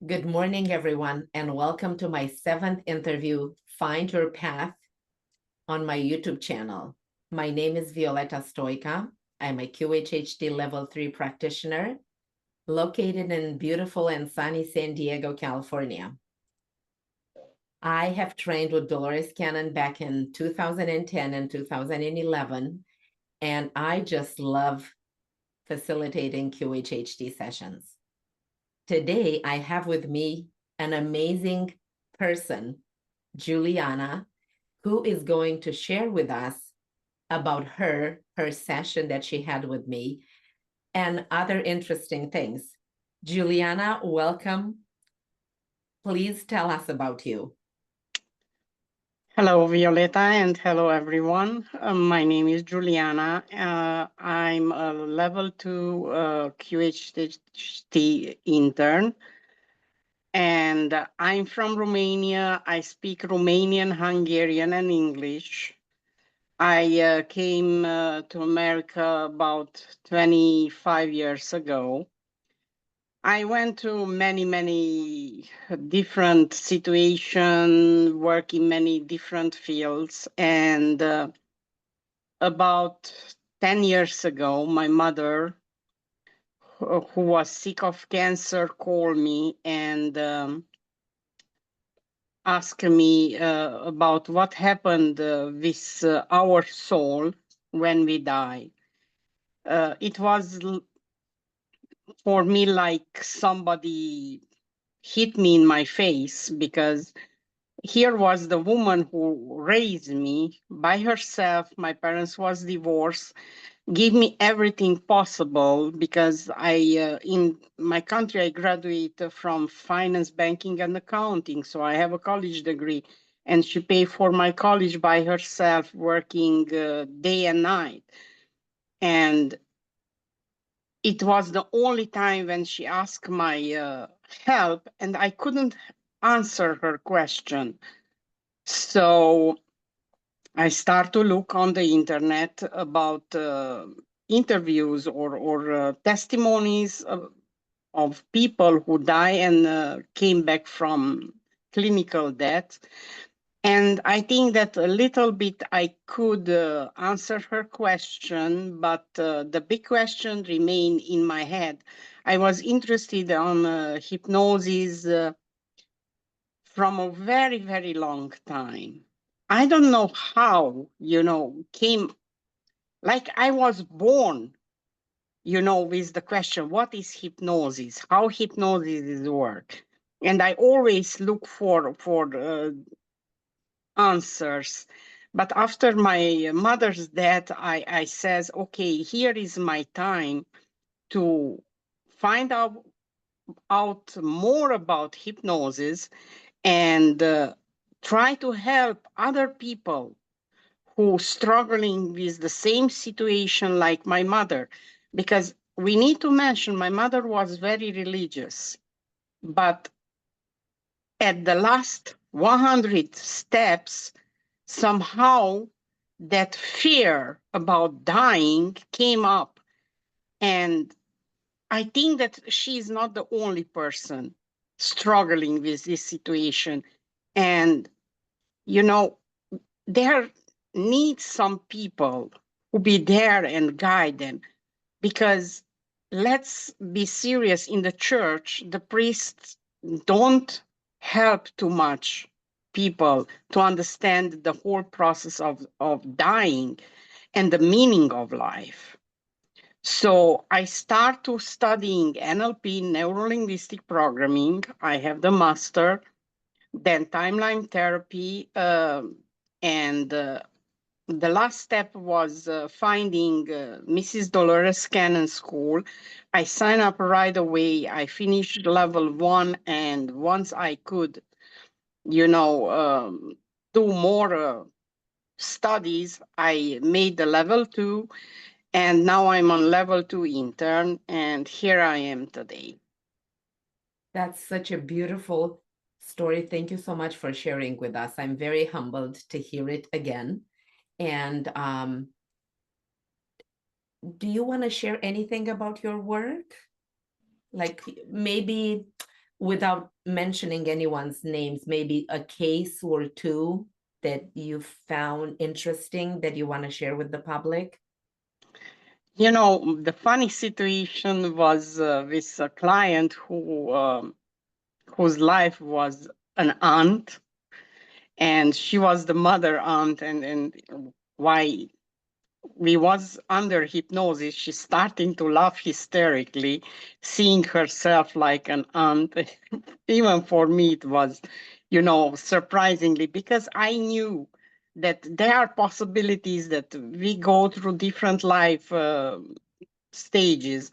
Good morning, everyone, and welcome to my 7th interview, Find Your Path, on my YouTube channel. My name is Violeta Stoica. I'm a QHHT Level 3 practitioner located in beautiful and sunny San Diego, California. I have trained with Dolores Cannon back in 2010 and 2011, and I just love facilitating QHHT sessions. Today, I have with me an amazing person, Julianna, who is going to share with us about her session that she had with me and other interesting things. Julianna, welcome. Please tell us about you. Hello, Violeta, and hello, everyone. My name is Juliana. I'm a level 2 QHHT intern, and I'm from Romania. I speak Romanian, Hungarian, and English. I came to America about 25 years ago. I went to many different situations, work in many different fields, and about 10 years ago, my mother, who was sick of cancer, called me and asked me about what happened with our soul when we die. It was for me like somebody hit me in my face, because here was the woman who raised me by herself. My parents was divorced, give me everything possible, because in my country, I graduated from finance, banking, and accounting. So I have a college degree, and she paid for my college by herself, working day and night. And it was the only time when she asked my help, and I couldn't answer her question. So I start to look on the internet about interviews or testimonies of people who die and came back from clinical death. And I think that a little bit I could answer her question, but the big question remained in my head. I was interested on hypnosis from a very long time. I don't know how, came, like I was born, with the question, what is hypnosis? How hypnosis work? And I always look for answers. But after my mother's death, I says, okay, here is my time to find out more about hypnosis and try to help other people who struggling with the same situation like my mother. Because we need to mention my mother was very religious, but at the last 100 steps, somehow that fear about dying came up. And I think that she is not the only person struggling with this situation. And, there needs some people who be there and guide them, because let's be serious, in the church the priests don't help too much people to understand the whole process of dying and the meaning of life. So I start to studying NLP, neuro-linguistic programming. I have the master, then timeline therapy, and the last step was finding Mrs. Dolores Cannon School. I signed up right away. I finished level 1, and once I could, do more studies, I made the level 2, and now I'm on level 2 intern, and here I am today. That's such a beautiful story. Thank you so much for sharing with us. I'm very humbled to hear it again. And do you want to share anything about your work? Like maybe without mentioning anyone's names, maybe a case or two that you found interesting that you want to share with the public? You know, the funny situation was with a client whose life was an aunt, and she was the mother aunt, and why we was under hypnosis, she's starting to laugh hysterically, seeing herself like an aunt. Even for me, it was, you know, surprisingly, because I knew that there are possibilities that we go through different life stages.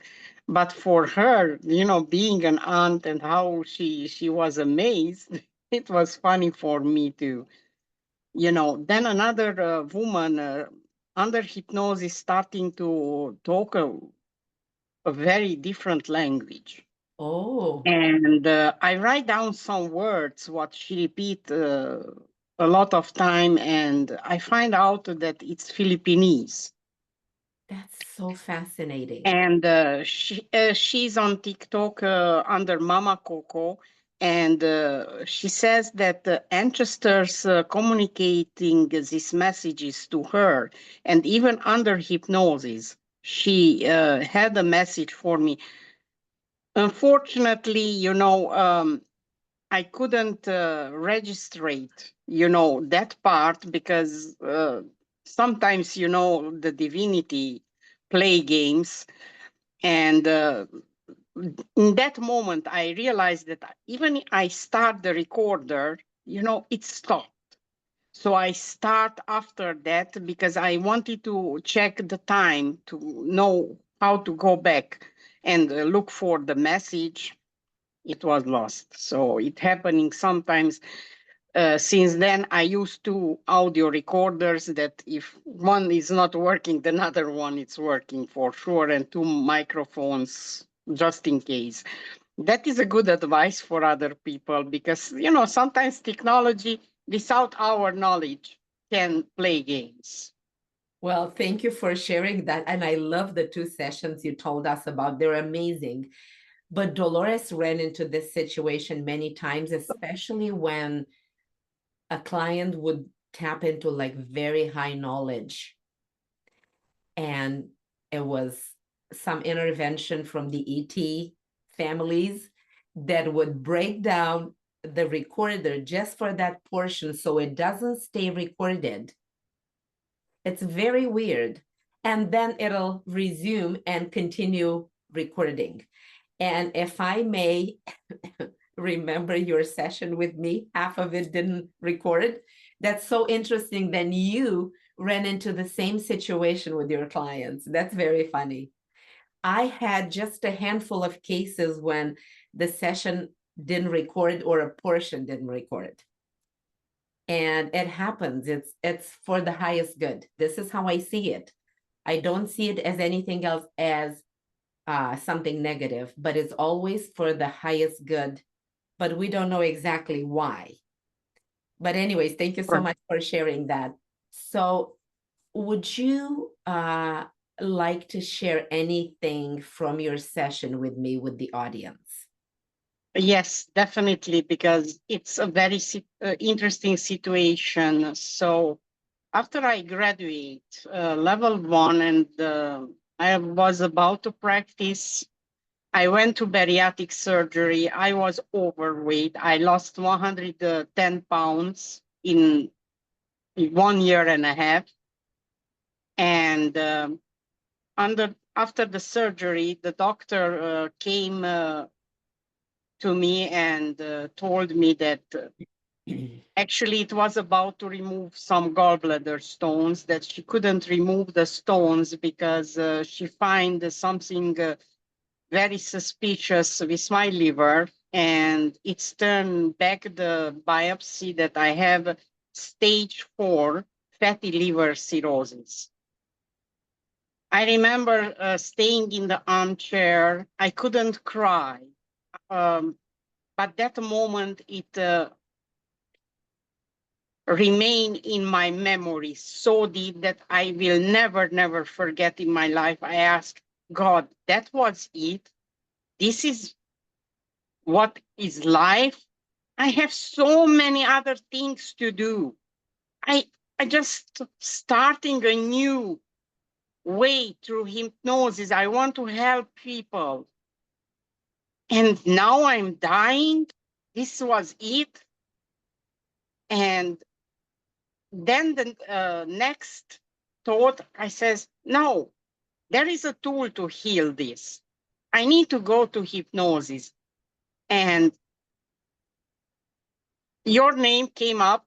But for her, you know, being an aunt and how she was amazed, it was funny for me too. You know, then another woman under hypnosis starting to talk a very different language. Oh, And I write down some words, what she repeat a lot of time, and I find out that it's Philippines. that's so fascinating. And she's on TikTok under Mama Coco, and she says that the ancestors communicating these messages to her, and even under hypnosis, she had a message for me. Unfortunately, you know, I couldn't registrate, you know, that part because sometimes, you know, the divinity play games. And in that moment, I realized that even I start the recorder, you know, it stopped. So I start after that because I wanted to check the time to know how to go back and look for the message. It was lost. So it happening sometimes. Since then, I used two audio recorders that if one is not working, the other one is working for sure, and two microphones just in case. That is a good advice for other people because, you know, sometimes technology without our knowledge can play games. Well, thank you for sharing that. And I love the two sessions you told us about. They're amazing. But Dolores ran into this situation many times, especially when a client would tap into like very high knowledge. And it was some intervention from the ET families that would break down the recorder just for that portion so it doesn't stay recorded. It's very weird. And then it'll resume and continue recording. And if I may remember your session with me, half of it didn't record. That's so interesting. Then you ran into the same situation with your clients. That's very funny. I had just a handful of cases when the session didn't record or a portion didn't record. And it happens. It's for the highest good. This is how I see it. I don't see it as anything else as something negative, but it's always for the highest good. But we don't know exactly why. But anyways, thank you so much for sharing that. So would you like to share anything from your session with me, with the audience? Yes, definitely, because it's a very interesting situation. So after I graduate level one and I was about to practice, I went to bariatric surgery. I was overweight. I lost 110 pounds in 1 year and a half. And after the surgery, the doctor came to me and told me that actually it was about to remove some gallbladder stones, that she couldn't remove the stones because she find something very suspicious with my liver, and it's turned back the biopsy that I have stage 4 fatty liver cirrhosis. I remember staying in the armchair. I couldn't cry. But that moment, it remained in my memory so deep that I will never, never forget in my life. I asked God, that was it? This is what is life, I have so many other things to do. I just starting a new way through hypnosis. I want to help people. And now I'm dying. This was it. And then the next thought, I says, no, there is a tool to heal this. I need to go to hypnosis. And your name came up,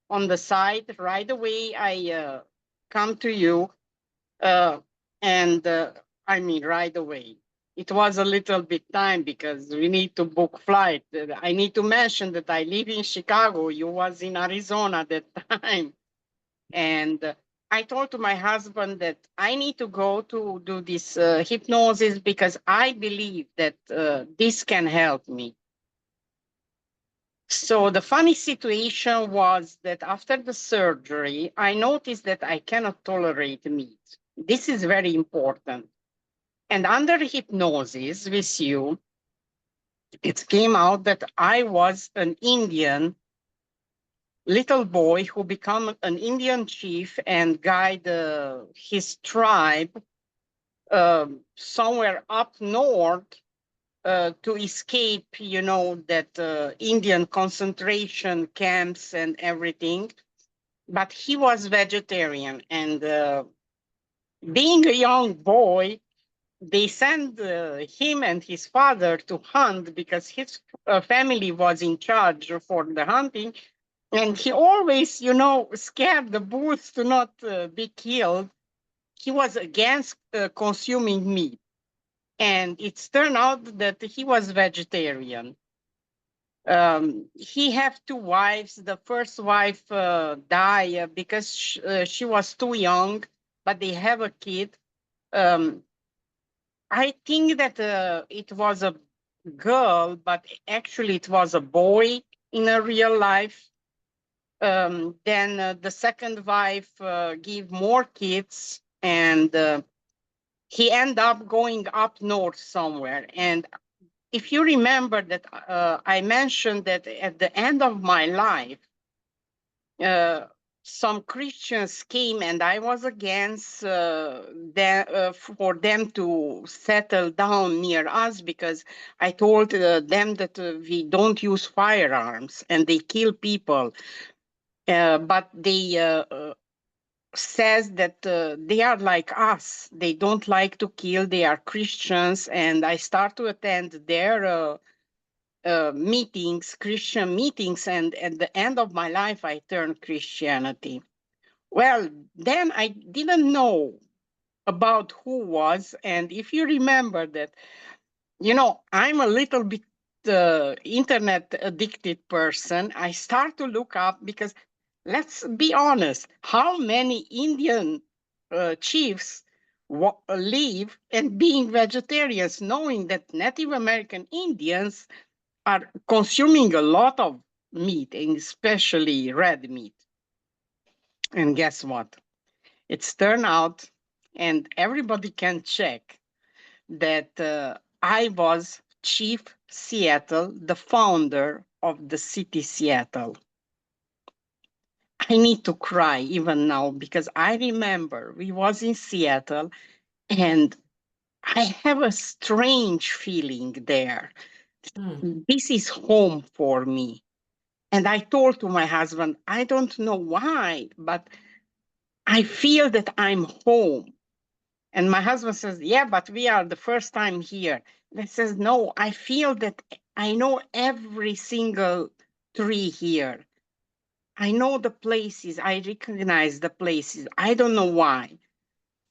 on the side right away. I come to you, uh, and I mean right away. It was a little bit time because we need to book flight. I need to mention that I live in Chicago. You was in Arizona at that time, and I told to my husband that I need to go to do this hypnosis because I believe that this can help me. So the funny situation was that after the surgery, I noticed that I cannot tolerate meat. This is very important. And under hypnosis with you, it came out that I was an Indian little boy who became an Indian chief and guide his tribe somewhere up north to escape, that Indian concentration camps and everything. But he was vegetarian, and being a young boy, they sent him and his father to hunt because his family was in charge for the hunting. And he always, scared the bulls to not be killed. He was against consuming meat. And it's turned out that he was vegetarian. He had two wives. The first wife died because she was too young, but they have a kid. Um, I think that it was a girl, but actually it was a boy in a real life. Then the second wife gave more kids, and he ended up going up north somewhere. And if you remember that I mentioned that at the end of my life, some Christians came and I was against for them to settle down near us because I told them that we don't use firearms and they kill people. But they says that they are like us. They don't like to kill. They are Christians. And I start to attend their meetings, Christian meetings. And at the end of my life, I turned Christianity. Well, then I didn't know about who was. And if you remember that, I'm a little bit internet addicted person. I start to look up because let's be honest, how many Indian chiefs live and being vegetarians, knowing that Native American Indians are consuming a lot of meat, and especially red meat. And guess what? It's turned out, and everybody can check, that I was Chief Seattle, the founder of the city Seattle. I need to cry even now because I remember we was in Seattle and I have a strange feeling there. This is home for me. And I told to my husband, I don't know why, but I feel that I'm home. And my husband says, yeah, but we are the first time here. And I says, no, I feel that I know every single tree here. I know the places. I recognize the places. I don't know why.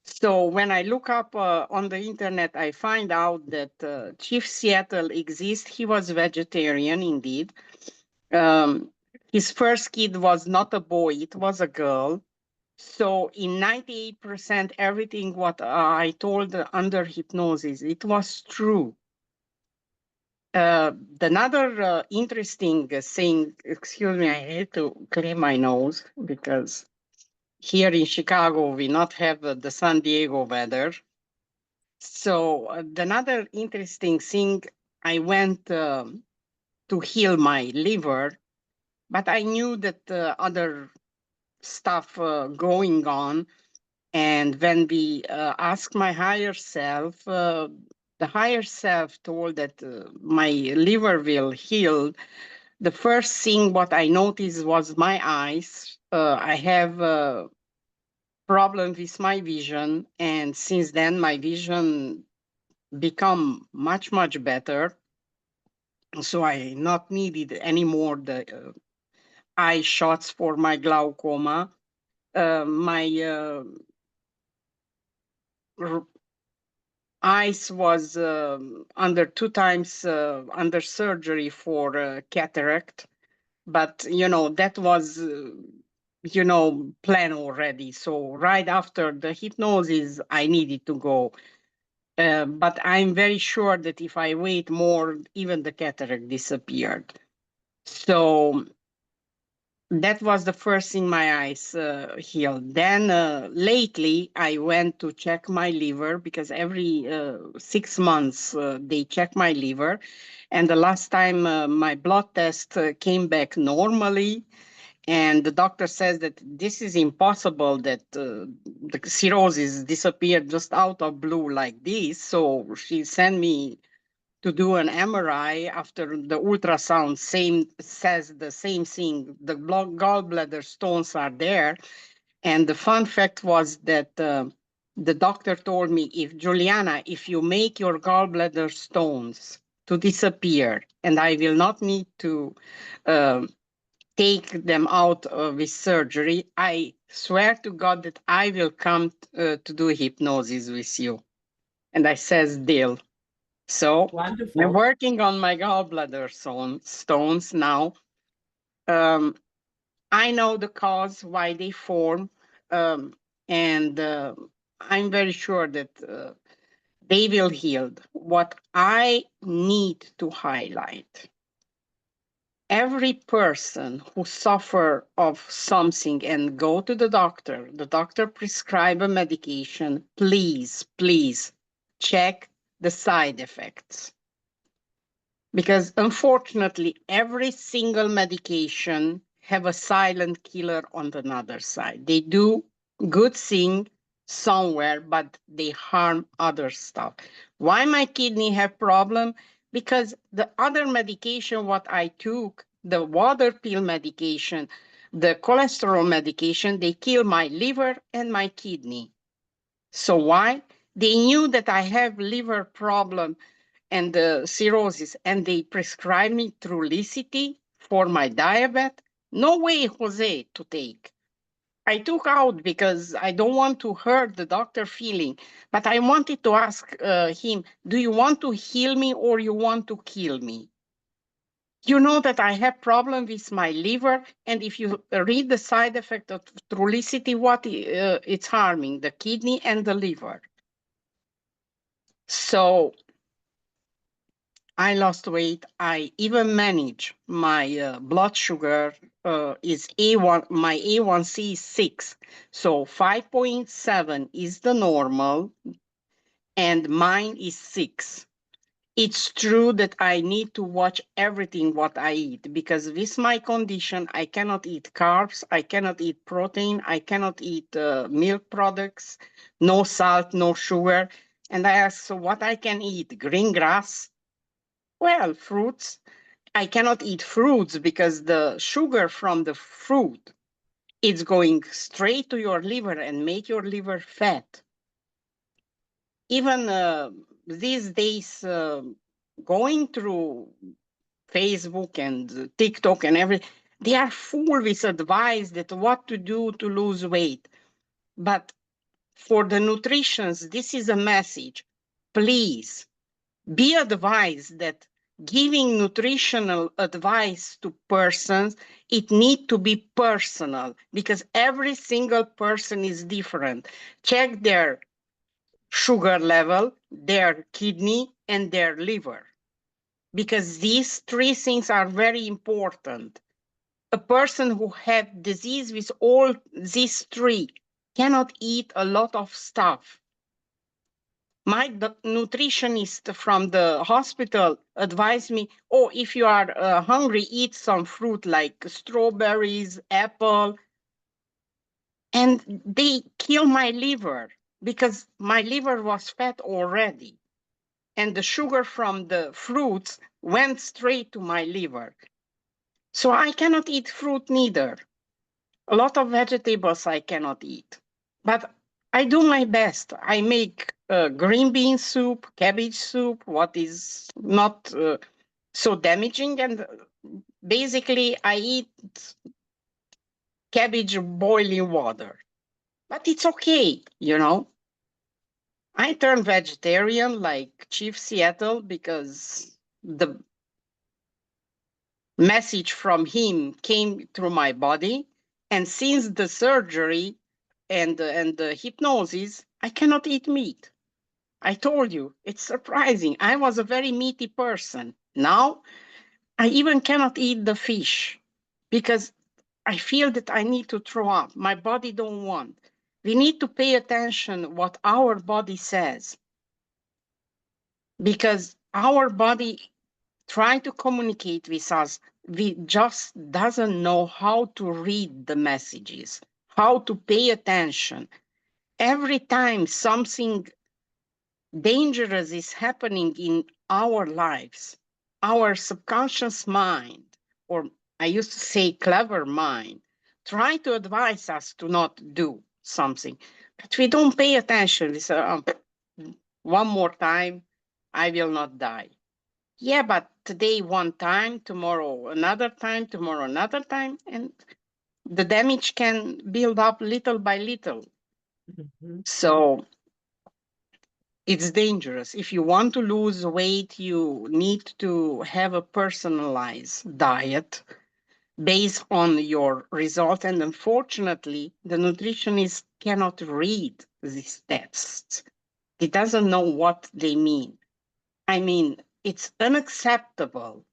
So when I look up on the internet, I find out that Chief Seattle exists. He was vegetarian indeed. His first kid was not a boy, it was a girl. So in 98%, everything what I told under hypnosis, it was true. Another interesting thing, excuse me, I had to clean my nose because here in Chicago, we not have the San Diego weather. So another interesting thing, I went to heal my liver, but I knew that other stuff going on. And when we asked my higher self, the higher self told that my liver will heal. The first thing what I noticed was my eyes. I have a problem with my vision, and since then my vision become much, much better. So I not needed anymore the eye shots for my glaucoma. My eyes was under 2 times under surgery for cataract, but that was planned already. So right after the hypnosis, I needed to go. But I'm very sure that if I wait more, even the cataract disappeared. So that was the first thing my eyes healed. Then lately, I went to check my liver because every 6 months they check my liver. And the last time my blood test came back normally, and the doctor says that this is impossible, that the cirrhosis disappeared just out of blue like this. So she sent me to do an MRI. After the ultrasound, says the same thing. The gallbladder stones are there. And the fun fact was that the doctor told me, if Juliana, if you make your gallbladder stones to disappear, and I will not need to take them out with surgery, I swear to God that I will come to do hypnosis with you. And I says, deal. So Wonderful. I'm working on my gallbladder stones now. I know the cause why they form, and I'm very sure that they will heal. What I need to highlight, every person who suffer of something and go to the doctor prescribe a medication, please check the side effects. Because unfortunately, every single medication have a silent killer on the other side. They do good thing somewhere, but they harm other stuff. Why my kidney have problem? Because the other medication what I took, the water pill medication, the cholesterol medication, they kill my liver and my kidney. So why? They knew that I have liver problem and the cirrhosis, and they prescribed me Trulicity for my diabetes. No way, Jose, to take. I took out because I don't want to hurt the doctor feeling, but I wanted to ask him, do you want to heal me or you want to kill me? You know that I have problem with my liver, and if you read the side effect of Trulicity, what it's harming, the kidney and the liver. So I lost weight. I even manage my blood sugar is A1. My A1C is 6, so 5.7 is the normal, and mine is 6. It's true that I need to watch everything what I eat, because with my condition, I cannot eat carbs, I cannot eat protein, I cannot eat milk products, no salt, no sugar. And I ask, so what I can eat? Green grass? Well, fruits. I cannot eat fruits because the sugar from the fruit is going straight to your liver and make your liver fat. Even these days, going through Facebook and TikTok and everything, they are full with advice that what to do to lose weight. But for the nutritionists, this is a message. Please be advised that giving nutritional advice to persons, it need to be personal, because every single person is different. Check their sugar level, their kidney, and their liver, because these 3 things are very important. A person who have disease with all these 3 cannot eat a lot of stuff. My nutritionist from the hospital advised me, oh, if you are hungry, eat some fruit like strawberries, apple. And they kill my liver because my liver was fat already. And the sugar from the fruits went straight to my liver. So I cannot eat fruit neither. A lot of vegetables I cannot eat. But I do my best. I make green bean soup, cabbage soup, what is not so damaging. And basically, I eat cabbage boiling water. But it's okay, you know. I turned vegetarian like Chief Seattle because the message from him came through my body. And since the surgery and the hypnosis, I cannot eat meat. I told you, it's surprising. I was a very meaty person. Now I even cannot eat the fish because I feel that I need to throw up. My body don't want. We need to pay attention what our body says because our body try to communicate with us. We just doesn't know how to read the messages, how to pay attention. Every time something dangerous is happening in our lives, our subconscious mind, or I used to say clever mind, try to advise us to not do something, but we don't pay attention. We say, one more time, I will not die. Yeah, but today one time, tomorrow another time, tomorrow another time, and the damage can build up little by little. Mhm. So it's dangerous. If you want to lose weight, you need to have a personalized diet based on your result. And unfortunately, the nutritionist cannot read these tests. He doesn't know what they mean. I mean, it's unacceptable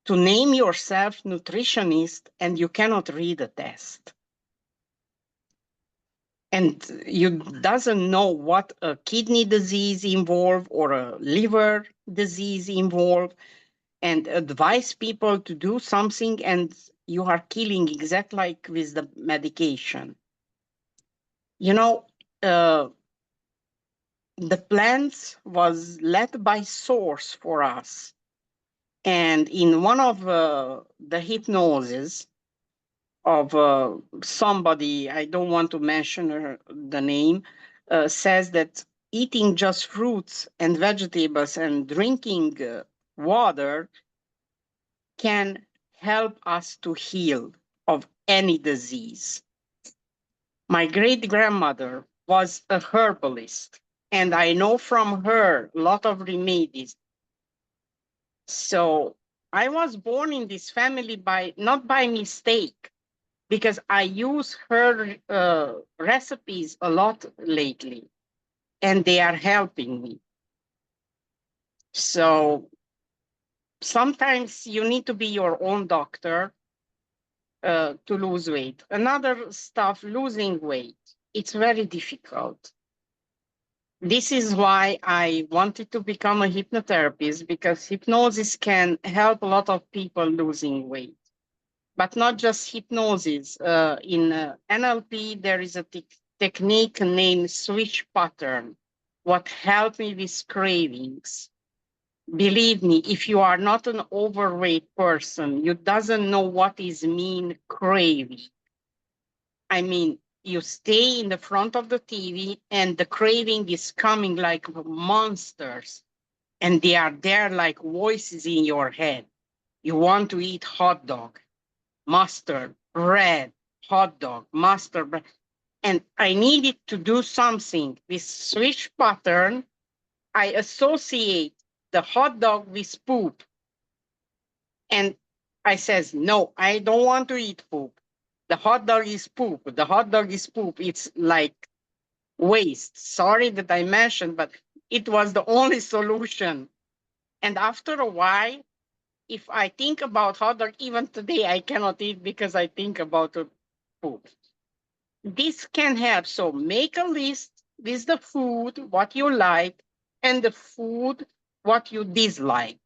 to name yourself nutritionist and you cannot read a test. And you doesn't know what a kidney disease involved or a liver disease involved and advise people to do something and you are killing exactly like with the medication. You know, uh, the plants was led by source for us. And in one of the hypnosis, of somebody, I don't want to mention the name, says that eating just fruits and vegetables and drinking water can help us to heal of any disease. My great grandmother was a herbalist, and I know from her a lot of remedies. So I was born in this family by not by mistake, because I use her recipes a lot lately, and they are helping me. So sometimes you need to be your own doctor to lose weight. Another stuff, losing weight, it's very difficult. This is why I wanted to become a hypnotherapist, because hypnosis can help a lot of people losing weight. But not just hypnosis. In NLP, there is a technique named switch pattern, what helped me with cravings. Believe me, if you are not an overweight person, you doesn't know what is mean craving. I mean, you stay in the front of the TV and the craving is coming like monsters, and they are there like voices in your head. You want to eat hot dog, mustard, bread, hot dog, mustard, bread. And I needed to do something with switch pattern. I associate the hot dog with poop. And I says, no, I don't want to eat poop. The hot dog is poop. The hot dog is poop. It's like waste. Sorry that I mentioned, but it was the only solution. And after a while, if I think about hot dog, even today, I cannot eat because I think about food. This can help. So make a list with the food, what you like, and the food what you dislike,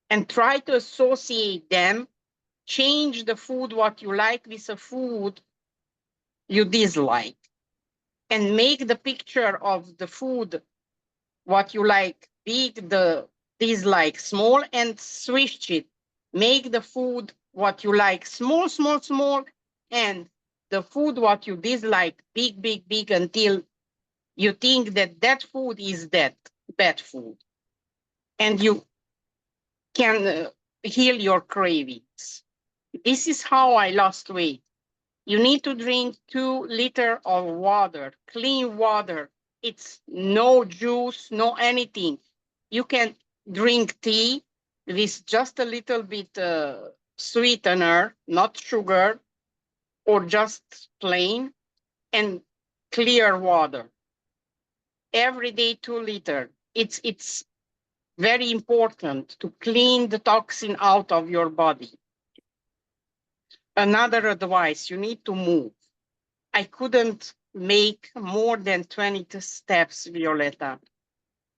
and try to associate them. Change the food what you like with a food you dislike, and make the picture of the food what you like big, the dislike small, and switch it. Make the food what you like small, small, small, and the food what you dislike big, big, big, until you think that that food is that bad food, and you can heal your cravings. This is how I lost weight. You need to drink 2 liters of water, clean water. It's no juice, no anything. You can drink tea with just a little bit sweetener, not sugar, or just plain, and clear water. Every day, 2 liters. It's very important to clean the toxin out of your body. Another advice, you need to move. I couldn't make more than 20 steps, Violetta.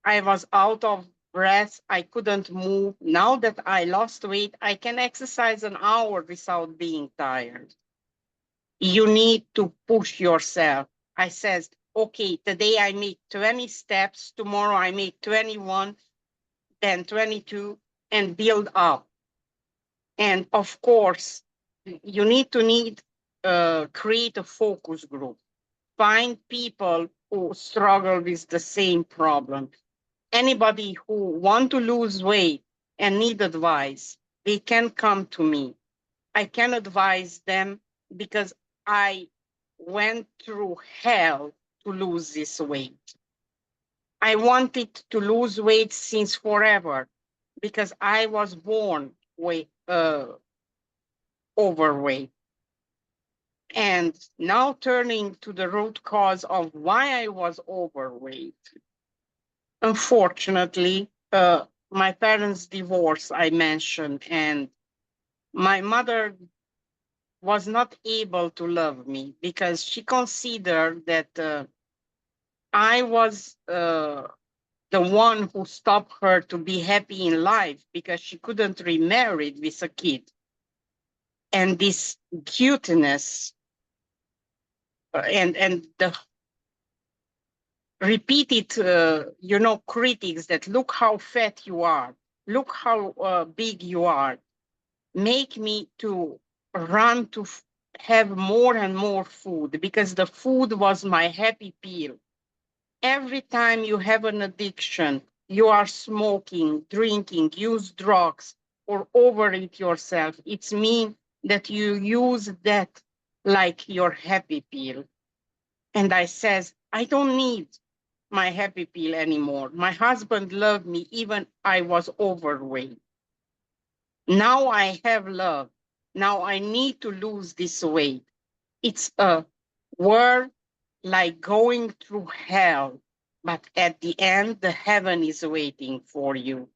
I was out of breath. I couldn't move. Now that I lost weight, I can exercise an hour without being tired. You need to push yourself. I says, okay, today I make 20 steps. Tomorrow I make 21, then 22, and build up. And of course, you need to create a focus group. Find people who struggle with the same problem. Anybody who want to lose weight and need advice, they can come to me. I can advise them because I went through hell to lose this weight. I wanted to lose weight since forever because I was born overweight. And now turning to the root cause of why I was overweight. Unfortunately, my parents' divorce, I mentioned, and my mother was not able to love me because she considered that I was the one who stopped her to be happy in life because she couldn't remarry with a kid. And this cuteness and the repeated, critics that look how fat you are, look how big you are, make me to run to have more and more food because the food was my happy pill. Every time you have an addiction, you are smoking, drinking, use drugs, or overeat yourself, it's mean that you use that like your happy pill. And I says, I don't need my happy pill anymore. My husband loved me even I was overweight. Now I have love. Now I need to lose this weight. It's a world like going through hell, but at the end, the heaven is waiting for you.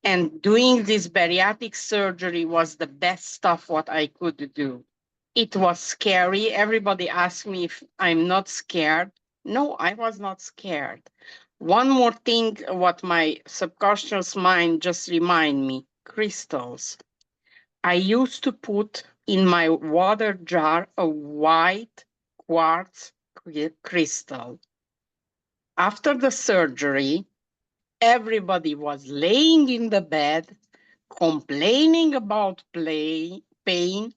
And doing this bariatric surgery was the best stuff what I could do. It was scary. Everybody asked me if I'm not scared. No, I was not scared. One more thing, what my subconscious mind just remind me, crystals. I used to put in my water jar a white quartz crystal. After the surgery, everybody was laying in the bed, complaining about pain.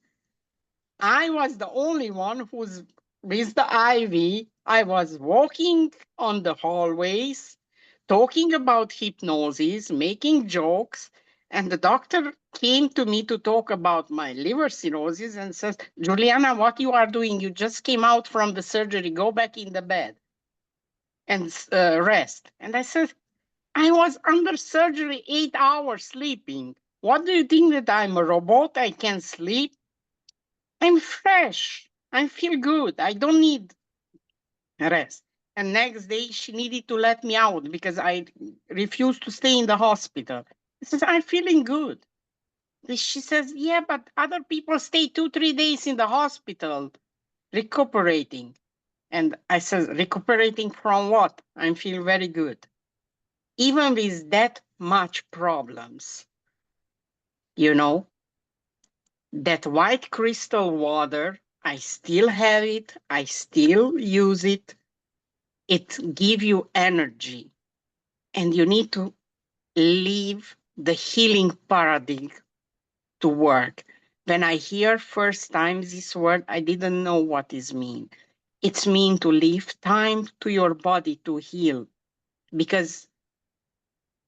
I was the only one who's with the IV. I was walking on the hallways, talking about hypnosis, making jokes, and the doctor came to me to talk about my liver cirrhosis and says, Juliana, what you are doing? You just came out from the surgery. Go back in the bed and rest. And I said, I was under surgery 8 hours sleeping. What do you think that I'm a robot? I can sleep. I'm fresh. I feel good. I don't need rest. And next day she needed to let me out because I refused to stay in the hospital. I says, I'm feeling good. She says, yeah, but other people stay 2-3 days in the hospital recuperating. And I said, recuperating from what? I feel very good. even with that much problems, you know, that white crystal water, I still have it, I still use it. It give you energy, and you need to leave the healing paradigm to work. When I hear first time this word, I didn't know what it mean. It's mean to leave time to your body to heal, because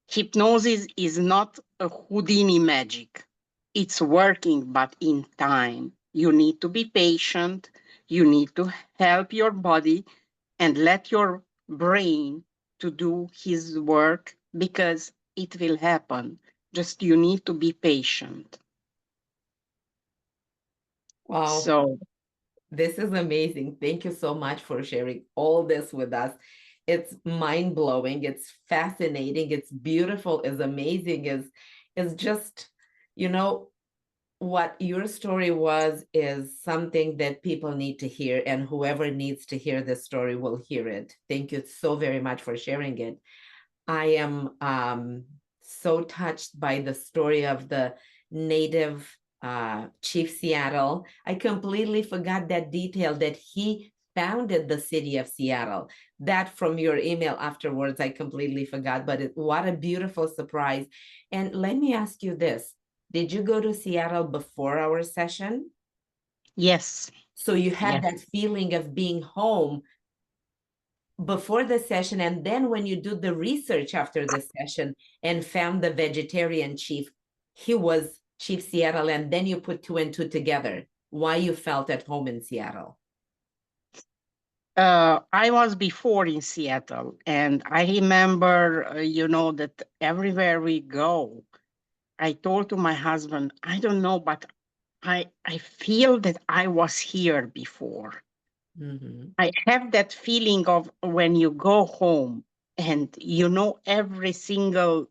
hypnosis is not a Houdini magic. It's working, but in time. You need to be patient. You need to help your body and let your brain to do his work, because it will happen. Just you need to be patient. Wow, So this is amazing. Thank you so much for sharing all this with us. It's mind-blowing, it's fascinating, it's beautiful, it's amazing, is just, you know, what your story was is something that people need to hear, and whoever needs to hear this story will hear it. Thank you so very much for sharing it. I am so touched by the story of the native Chief Seattle. I completely forgot that detail, that he founded the city of Seattle. That from your email afterwards, I completely forgot, but what a beautiful surprise. And let me ask you this. Did you go to Seattle before our session? yes, So you had yes. that feeling of being home before the session, and then when you do the research after the session and found the vegetarian chief, he was Chief Seattle, and then you put two and two together, why you felt at home in Seattle. I was before in Seattle, and I remember, that everywhere we go, I told to my husband, I don't know, but I feel that I was here before. Mm-hmm. I have that feeling of when you go home and you know every single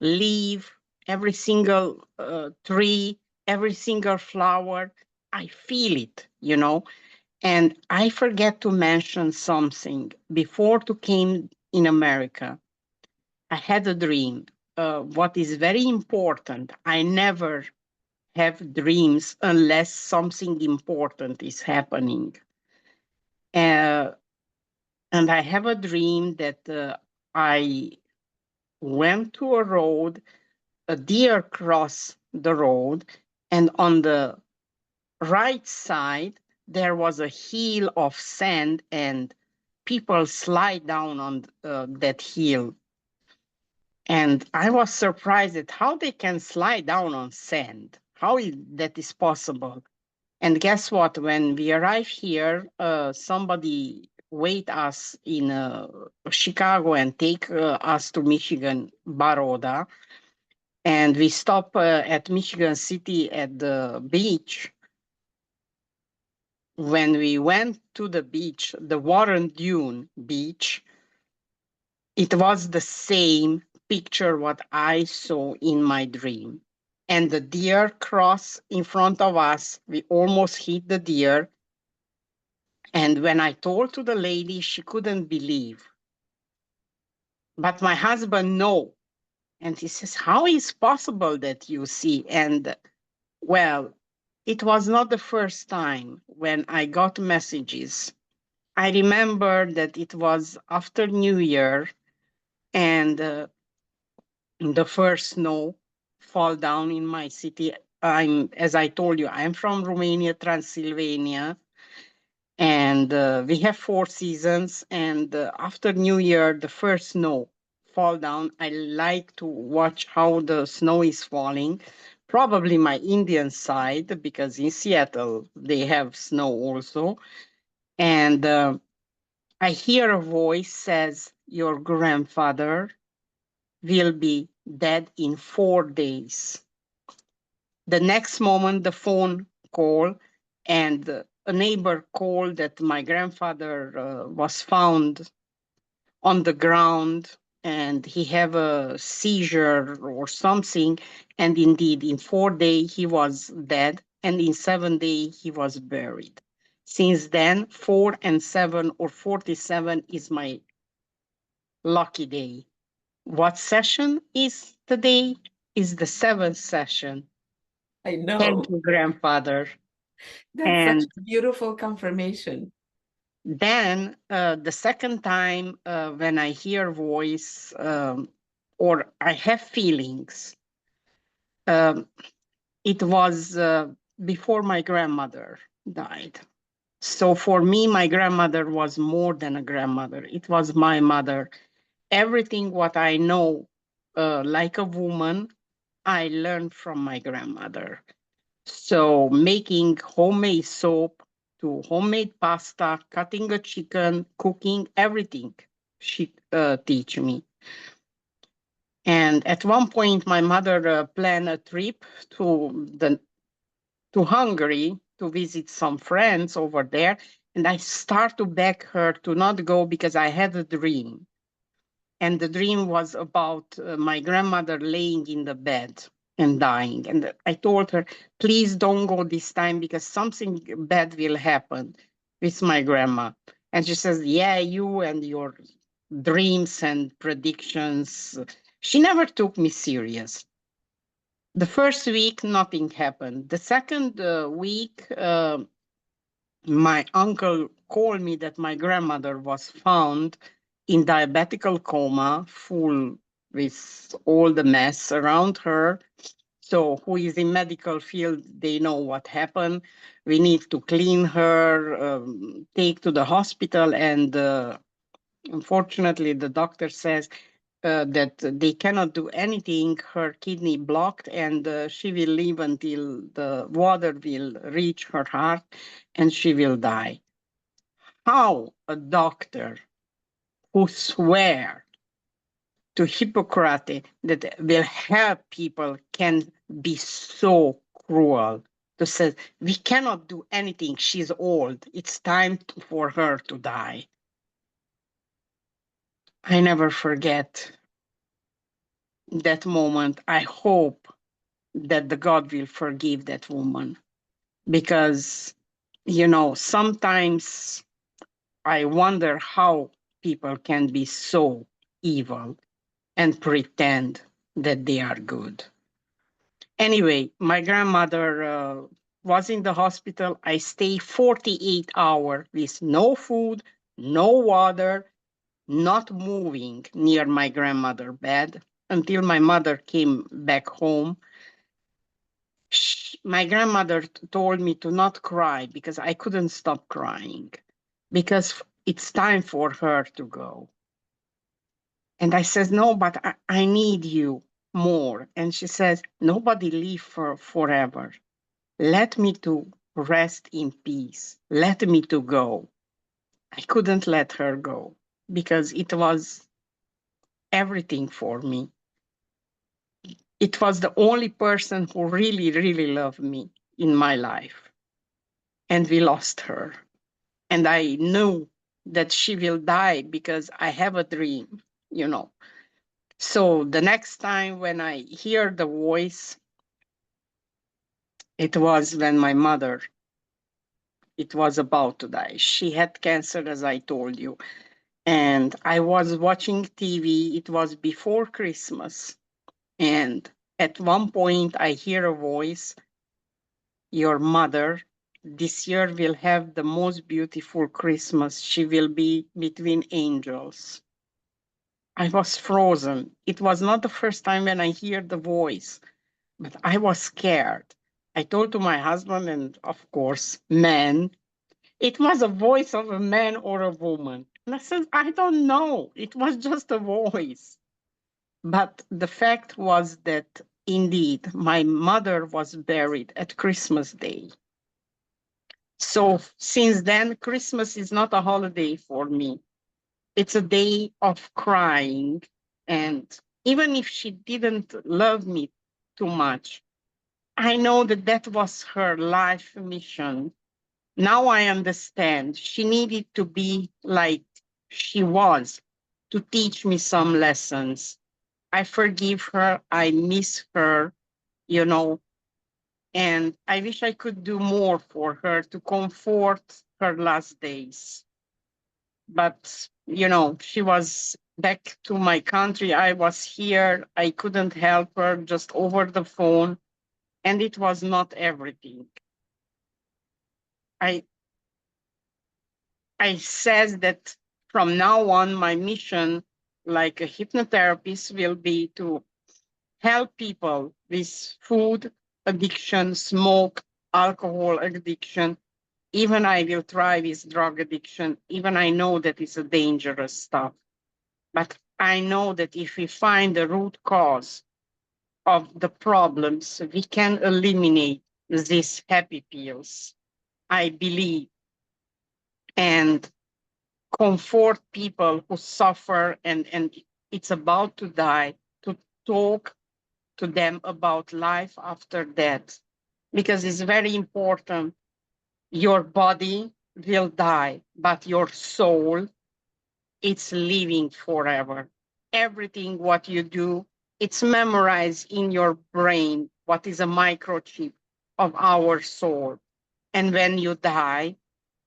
leaf, every single tree, every single flower. I feel it. And I forget to mention something. Before to came in America, I had a dream. What is very important, I never have dreams unless something important is happening. Uh, and I have a dream that I went to a road, a deer crossed the road, and on the right side, there was a hill of sand, and people slide down on that hill. And I was surprised at how they can slide down on sand. That is possible? And guess what? When we arrived here, somebody wait us in Chicago and take us to Michigan, Baroda. And we stop at Michigan City at the beach. When we went to the beach, the Warren Dune beach, it was the same picture what I saw in my dream. And the deer crossed in front of us. We almost hit the deer. And when I told to the lady, she couldn't believe. But my husband know. And he says, how is possible that you see? And well, it was not the first time when I got messages. I remember that it was after New Year, and the first snow fall down in my city. As I told you, I'm from Romania, Transylvania, and we have 4 seasons. And after New Year, the first snow fall down. I like to watch how the snow is falling. Probably my Indian side, because in Seattle they have snow also. And I hear a voice says, "Your grandfather will be dead in 4 days." The next moment, the phone call, and a neighbor called that my grandfather was found on the ground, and he have a seizure or something. And indeed, in 4 days, he was dead, and in 7 days, he was buried. Since then, 4 and 7 or 47 is my lucky day. what session is today? Is the seventh session. I know. Thank you, grandfather. That's such And a beautiful confirmation. then the second time when I hear voice or I have feelings, um, it was before my grandmother died. So for me, my grandmother was more than a grandmother. It was my mother. Everything what I know, like a woman, I learned from my grandmother. So making homemade soap to homemade pasta, cutting a chicken, cooking, everything she teach me. And at one point, my mother planned a trip to Hungary to visit some friends over there. And I start to beg her to not go because I had a dream. And the dream was about my grandmother laying in the bed and dying. And I told her, please don't go this time because something bad will happen with my grandma. And she says, yeah, you and your dreams and predictions. She never took me serious. The first week, nothing happened. The second week, my uncle called me that my grandmother was found in diabetical coma, full with all the mess around her. So who is in medical field, they know what happened. We need to clean her, take to the hospital, and unfortunately, the doctor says that they cannot do anything. Her kidney blocked, and she will live until the water will reach her heart, and she will die. How a doctor who swear to Hippocrates that will help people can be so cruel to say we cannot do anything, she's old, it's time for her to die. I never forget that moment. I hope that the God will forgive that woman because, sometimes I wonder how people can be so evil and pretend that they are good. Anyway, my grandmother was in the hospital. I stayed 48 hours with no food, no water, not moving near my grandmother's bed until my mother came back home. My grandmother told me to not cry because I couldn't stop crying because it's time for her to go. And I says, no, but I need you more. And she says, nobody live forever. Let me to rest in peace. Let me to go. I couldn't let her go because it was everything for me. It was the only person who really, really loved me in my life. And we lost her. And I knew that she will die because I have a dream, you know. So the next time when I hear the voice, it was when my mother, it was about to die. She had cancer, as I told you. And I was watching TV. It was before Christmas. And at one point, I hear a voice, your mother this year will have the most beautiful Christmas. She will be between angels. I was frozen. It was not the first time when I hear the voice, but I was scared. I told to my husband and, of course, man, it was a voice of a man or a woman. And I said, I don't know. It was just a voice. But the fact was that indeed my mother was buried at Christmas Day. So since then, Christmas is not a holiday for me. It's a day of crying. And even if she didn't love me too much, I know that that was her life mission. Now I understand. She needed to be like she was to teach me some lessons. I forgive her. I miss her, you know, and I wish I could do more for her to comfort her last days. But, she was back to my country. I was here. I couldn't help her, just over the phone. And it was not everything. I says that from now on, my mission, like a hypnotherapist, will be to help people with food addiction, smoke, alcohol addiction. Even I will try with drug addiction. Even I know that it's a dangerous stuff. But I know that if we find the root cause of the problems, we can eliminate these happy pills, I believe, and comfort people who suffer and it's about to die, to talk to them about life after death, because it's very important. Your body will die, but your soul, it's living forever. Everything what you do, it's memorized in your brain, what is a microchip of our soul. And when you die,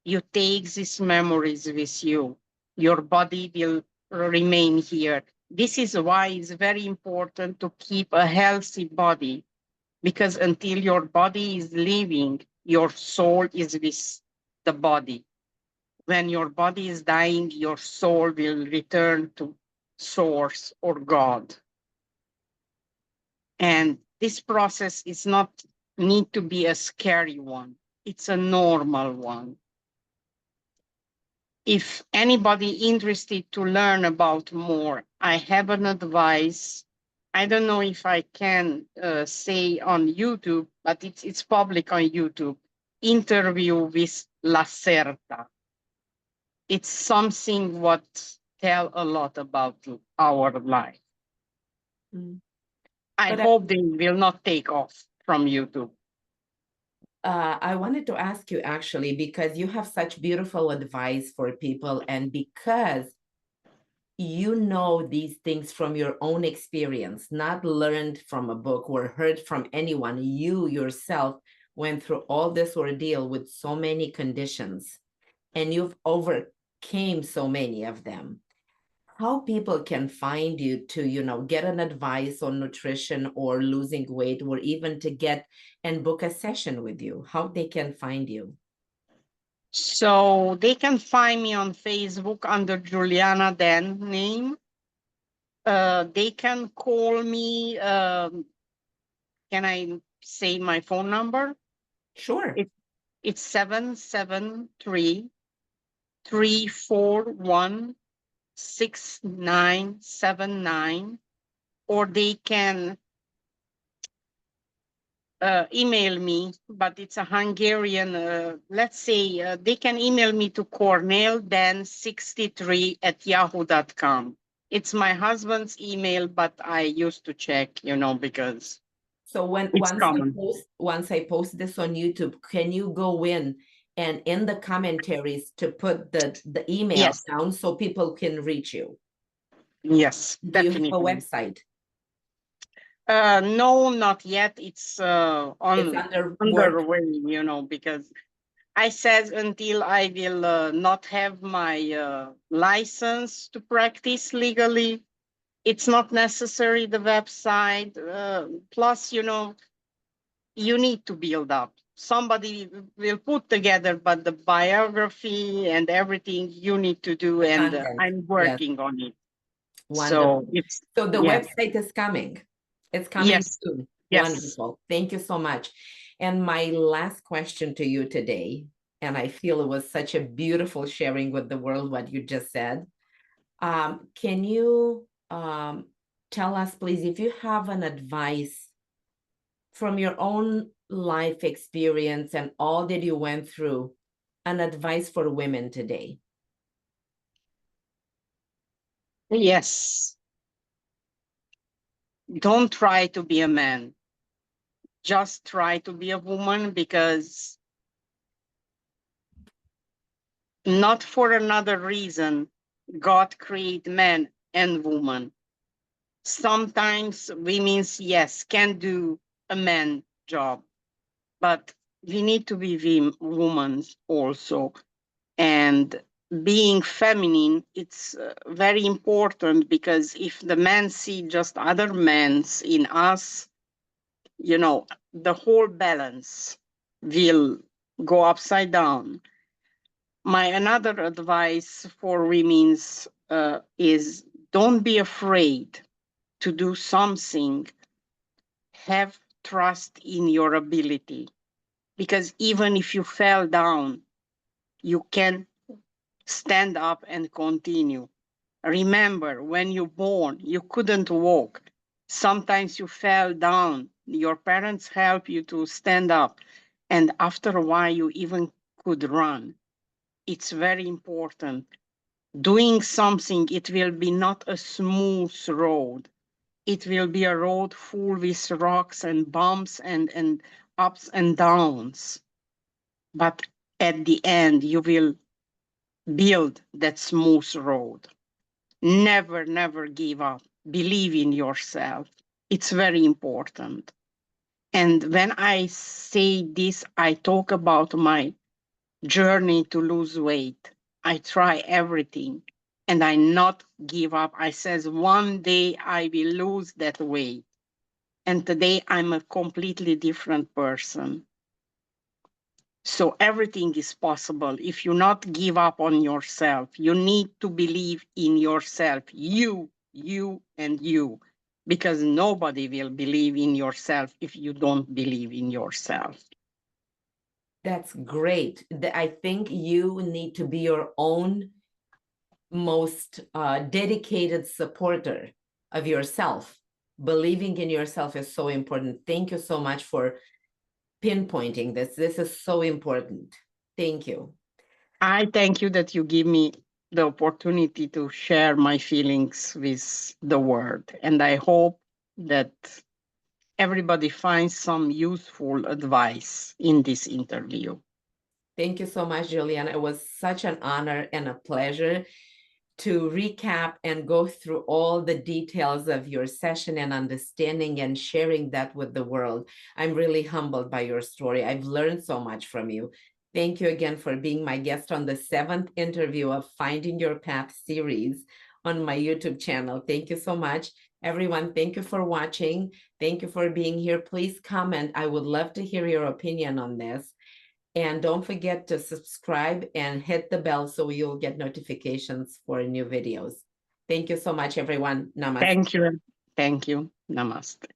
you take these memories with you. Your body will remain here. This is why it's very important to keep a healthy body, because until your body is living, your soul is with the body. When your body is dying, your soul will return to source or God. And this process is not need to be a scary one. It's a normal one. If anybody interested to learn about more, I have an advice. I don't know if I can say on YouTube, but it's public on YouTube. Interview with Lacerta. It's something what tell a lot about our life. Mm. I But hope they will not take off from YouTube. I wanted to ask you actually, because you have such beautiful advice for people, and because you know these things from your own experience, not learned from a book or heard from anyone. You yourself went through all this ordeal with so many conditions, and you've overcame so many of them. How people can find you to, get an advice on nutrition or losing weight, or even to get and book a session with you, how they can find you? So they can find me on Facebook under Julianna then name. They can call me. Can I say my phone number? Sure. It's 773-341-6979, or they can email me, but it's a Hungarian, let's say, they can email me to cornelden63@yahoo.com. It's my husband's email, but I used to check, because So when it's common. once I post this on YouTube, can you go in and in the commentaries to put the email Yes, down so people can reach you? yes, Do you have a definitely. website? No, not yet. It's It's on under work. underway, because I said until I will not have my license to practice legally, it's not necessary, the website. Plus, you need to build up. Somebody will put together, but the biography and everything you need to do, The and content. I'm Yes, working on it. So wonderful. it's, So the yeah, website is coming. It's coming yes, soon. yes. Wonderful. Thank you so much. And my last question to you today, and I feel it was such a beautiful sharing with the world what you just said. Can you tell us, please, if you have an advice from your own life experience and all that you went through, an advice for women today? Yes. Don't try to be a man. Just try to be a woman, because not for another reason God created man and woman. Sometimes women, yes, can do a man job, but we need to be women also. And being feminine, it's very important, because if the men see just other men in us, you know, the whole balance will go upside down. My another advice for women is don't be afraid to do something. Have trust in your ability, because even if you fell down, you can stand up and continue. Remember, when you're born, you couldn't walk. Sometimes you fell down. Your parents help you to stand up. And after a while, you even could run. It's very important. Doing something, it will be not a smooth road. It will be a road full with rocks and bumps and ups and downs. But at the end, you will build that smooth road. Never, never give up. Believe in yourself. It's very important. And when I say this, I talk about my journey to lose weight. I try everything and I not give up. I says one day I will lose that weight. And today I'm a completely different person. So everything is possible. If you not give up on yourself, you need to believe in yourself, you, and you, because nobody will believe in yourself if you don't believe in yourself. That's great. I think you need to be your own most dedicated supporter of yourself. Believing in yourself is so important. Thank you so much for pinpointing this. This is so important. Thank you. I thank you that you give me the opportunity to share my feelings with the world. And I hope that everybody finds some useful advice in this interview. Thank you so much, Julianna. It was such an honor and a pleasure to recap and go through all the details of your session and understanding and sharing that with the world. I'm really humbled by your story. I've learned so much from you. Thank you again for being my guest on the 7th interview of Finding Your Path series on my YouTube channel. Thank you so much. Everyone, thank you for watching. Thank you for being here. Please comment. I would love to hear your opinion on this. And don't forget to subscribe and hit the bell so you'll get notifications for new videos. Thank you so much, everyone. Namaste. Thank you. Thank you. Namaste.